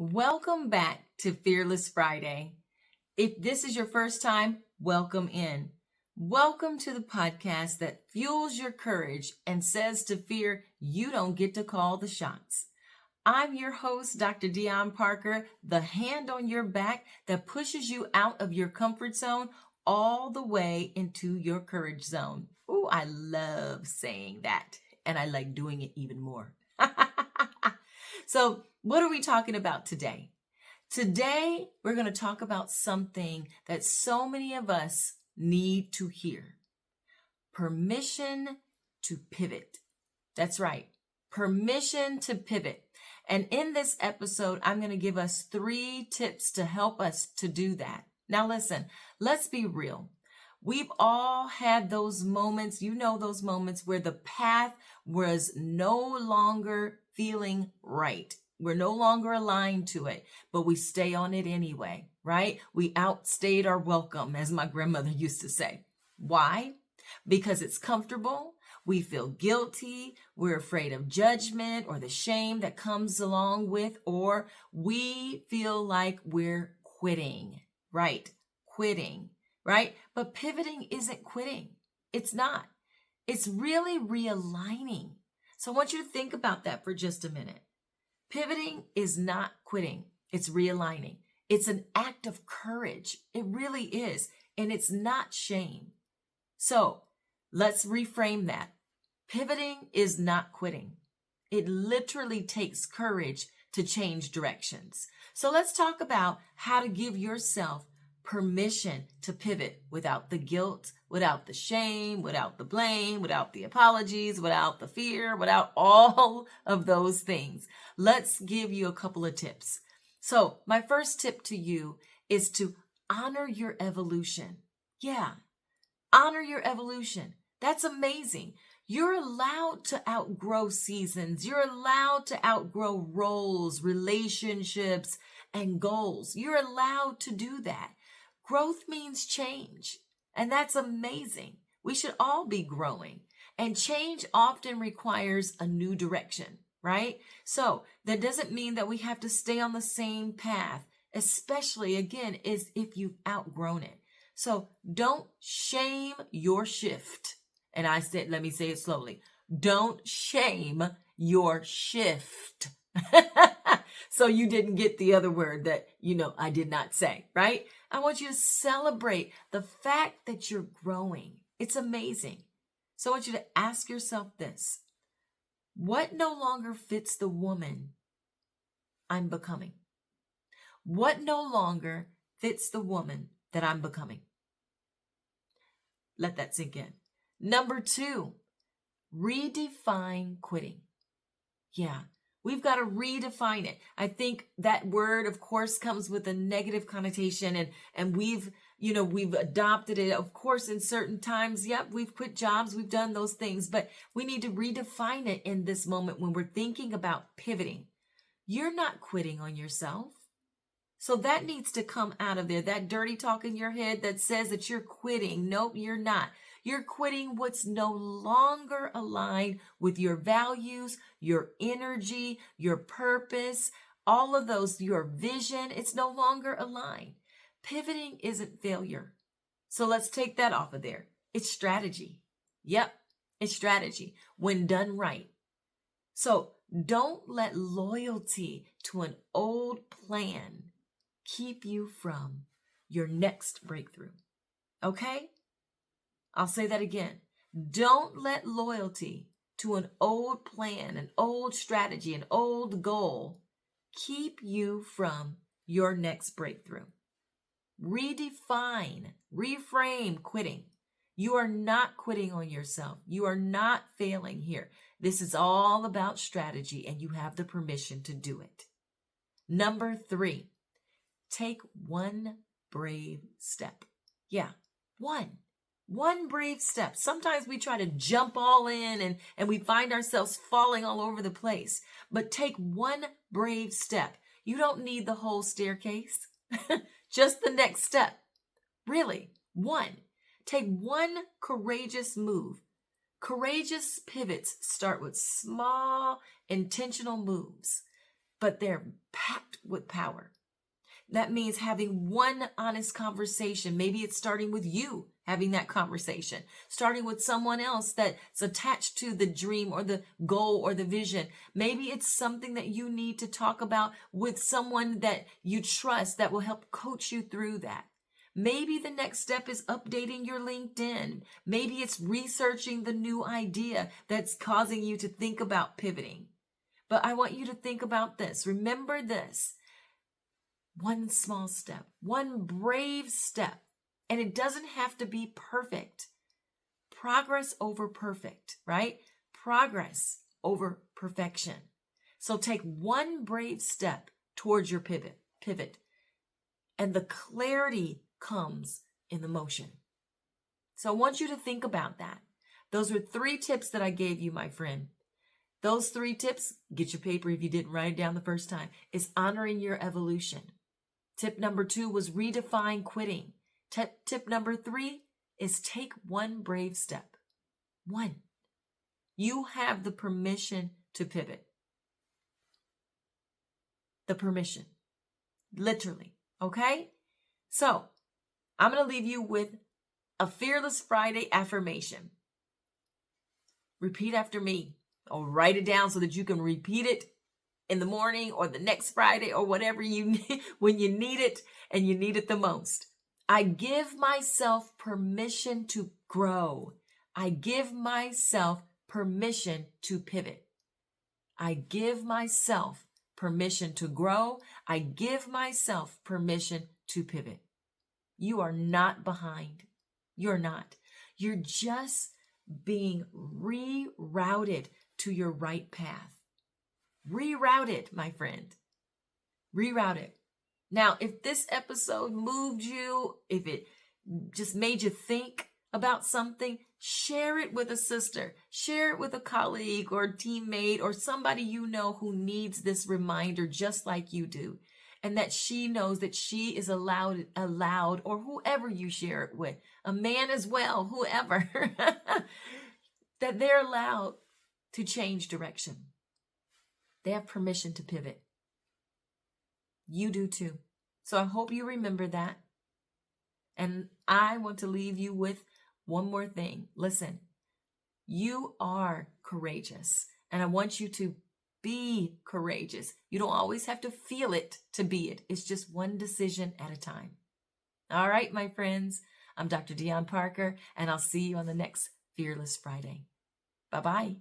Welcome back to Fearless Friday. If this is your first time, welcome in. Welcome to the podcast that fuels your courage and says to fear, you don't get to call the shots. I'm your host, Dr. DeYonne Parker, the hand on your back that pushes you out of your comfort zone all the way into your courage zone. Ooh, I love saying that, and I like doing it even more. So, what are we talking about today? Today, we're going to talk about something that so many of us need to hear. Permission to pivot. That's right. Permission to pivot. And in this episode, I'm going to give us 3 tips to help us to do that. Now, listen, let's be real. We've all had those moments, those moments where the path was no longer feeling right. We're no longer aligned to it, but we stay on it anyway, right? We outstayed our welcome, as my grandmother used to say. Why? Because it's comfortable. We feel guilty. We're afraid of judgment or the shame that comes along with, or we feel like we're quitting, right? Quitting. Right? But pivoting isn't quitting. It's not. It's really realigning. So I want you to think about that for just a minute. Pivoting is not quitting. It's realigning. It's an act of courage. It really is. And it's not shame. So let's reframe that. Pivoting is not quitting. It literally takes courage to change directions. So let's talk about how to give yourself permission to pivot without the guilt, without the shame, without the blame, without the apologies, without the fear, without all of those things. Let's give you a couple of tips. So my first tip to you is to honor your evolution. Yeah, honor your evolution. That's amazing. You're allowed to outgrow seasons. You're allowed to outgrow roles, relationships, and goals. You're allowed to do that. Growth means change, and that's amazing. We should all be growing, and change often requires a new direction, right? So that doesn't mean that we have to stay on the same path, especially, again, is if you've outgrown it. So don't shame your shift. And let me say it slowly. Don't shame your shift. So you didn't get the other word that, I did not say, right? I want you to celebrate the fact that you're growing. It's amazing. So I want you to ask yourself this. What no longer fits the woman I'm becoming? What no longer fits the woman that I'm becoming? Let that sink in. Number 2, redefine quitting. Yeah. We've got to redefine it. I think that word, of course, comes with a negative connotation, and we've adopted it, of course, in certain times. Yep, we've quit jobs, we've done those things, but we need to redefine it in this moment when we're thinking about pivoting. You're not quitting on yourself. So that needs to come out of there. That dirty talk in your head that says that you're quitting. Nope, you're not. You're quitting what's no longer aligned with your values, your energy, your purpose, all of those, your vision. It's no longer aligned. Pivoting isn't failure. So let's take that off of there. It's strategy. Yep, it's strategy when done right. So don't let loyalty to an old plan keep you from your next breakthrough. Okay? I'll say that again. Don't let loyalty to an old plan, an old strategy, an old goal keep you from your next breakthrough. Redefine, reframe quitting. You are not quitting on yourself. You are not failing here. This is all about strategy, and you have the permission to do it. Number 3, take one brave step. Yeah, one brave step. Sometimes we try to jump all in and we find ourselves falling all over the place. But take one brave step. You don't need the whole staircase, just the next step. Really, one. Take one courageous move. Courageous pivots start with small, intentional moves, but they're packed with power. That means having one honest conversation. Maybe it's starting with you having that conversation, starting with someone else that's attached to the dream or the goal or the vision. Maybe it's something that you need to talk about with someone that you trust that will help coach you through that. Maybe the next step is updating your LinkedIn. Maybe it's researching the new idea that's causing you to think about pivoting. But I want you to think about this. Remember this. One small step, one brave step, and it doesn't have to be perfect. Progress over perfect, right? Progress over perfection. So take one brave step towards your pivot, and the clarity comes in the motion. So I want you to think about that. Those were 3 tips that I gave you, my friend. Those 3 tips, get your paper if you didn't write it down the first time, is honoring your evolution. Tip number 2 was redefine quitting. Tip number 3 is take one brave step. One. You have the permission to pivot. The permission. Literally. Okay? So, I'm going to leave you with a Fearless Friday affirmation. Repeat after me, or write it down so that you can repeat it in the morning or the next Friday or whatever you need when you need it and you need it the most. I give myself permission to grow. I give myself permission to pivot. I give myself permission to grow. I give myself permission to pivot. You are not behind. You're not. You're just being rerouted to your right path. Reroute it, my friend. Reroute it. Now, if this episode moved you, if it just made you think about something, share it with a sister. Share it with a colleague or teammate or somebody you know who needs this reminder just like you do. And that she knows that she is allowed, or whoever you share it with, a man as well, whoever, that they're allowed to change direction. They have permission to pivot. You do too. So I hope you remember that. And I want to leave you with one more thing. Listen, you are courageous. And I want you to be courageous. You don't always have to feel it to be it. It's just one decision at a time. All right, my friends. I'm Dr. DeYonne Parker, and I'll see you on the next Fearless Friday. Bye-bye.